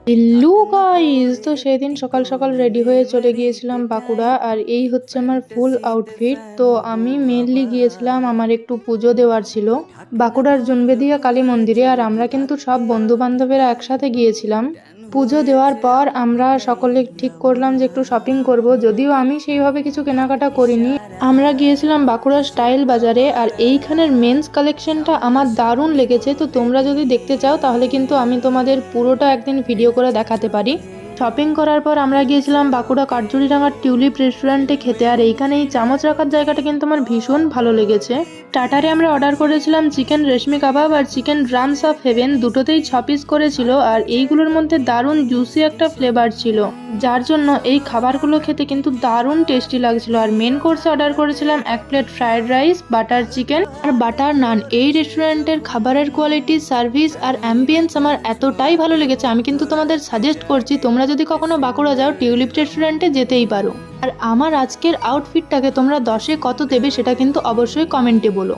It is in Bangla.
হ্যালো গাইস, তো সেই দিন সকাল সকাল রেডি হয়ে চলে গিয়েছিলাম বাঁকুড়া। আর এই হচ্ছে আমার ফুল আউটফিট। তো আমি মেনলি গিয়েছিলাম, আমার একটু পুজো দেওয়ার ছিল বাঁকুড়ার জুনবেদিয়া কালী মন্দিরে। আর আমরা কিন্তু সব বন্ধু বান্ধবেরা একসাথে গিয়েছিলাম। পুজো দেওয়ার পর আমরা সকলে ঠিক করলাম যে একটু শপিং করব, যদিও আমি সেইভাবে কিছু কেনাকাটা করিনি। আমরা গিয়েছিলাম বাঁকুড়া স্টাইল বাজারে, আর এইখানের মেন্স কালেকশনটা আমার দারুণ লেগেছে। তো তোমরা যদি দেখতে চাও তাহলে কিন্তু আমি তোমাদের পুরোটা একদিন ভিডিও করে দেখাতে পারি। শপিং করার পর আমরা গিয়েছিলাম বাঁকুড়া কাঠজুড়িডাঙ্গার টিউলিপ রেস্টুরেন্টে খেতে। আর এইখানে এই চামচ রাখার জায়গাটা কিন্তু আমার ভীষণ ভালো লেগেছে। স্টার্টারে আমরা অর্ডার করেছিলাম চিকেন রেশমি কাবাব আর চিকেন ড্রামস অফ হেভেন, দুটোতেই 6 পিস করেছিল। আর এইগুলোর মধ্যে দারুণ জুসি একটা ফ্লেভার ছিল, যার জন্য এই খাবারগুলো খেতে কিন্তু দারুণ টেস্টি লাগছিল। আর মেন কোর্সে অর্ডার করেছিলাম 1 plate fried rice, butter chicken আর বাটার নান। এই রেস্টুরেন্টের খাবারের কোয়ালিটি, সার্ভিস আর অ্যাম্বিয়েন্স আমার এতটাই ভালো লেগেছে, আমি কিন্তু তোমাদের সাজেস্ট করছি তোমরা যদি কখনো বাঁকুড়া যাও টিউলিপ রেস্টুরেন্টে যেতেই পারো। আর আমার আজকের আউটফিটটাকে তোমরা 10-এ কত দেবে সেটা কিন্তু অবশ্যই কমেন্টে বলো।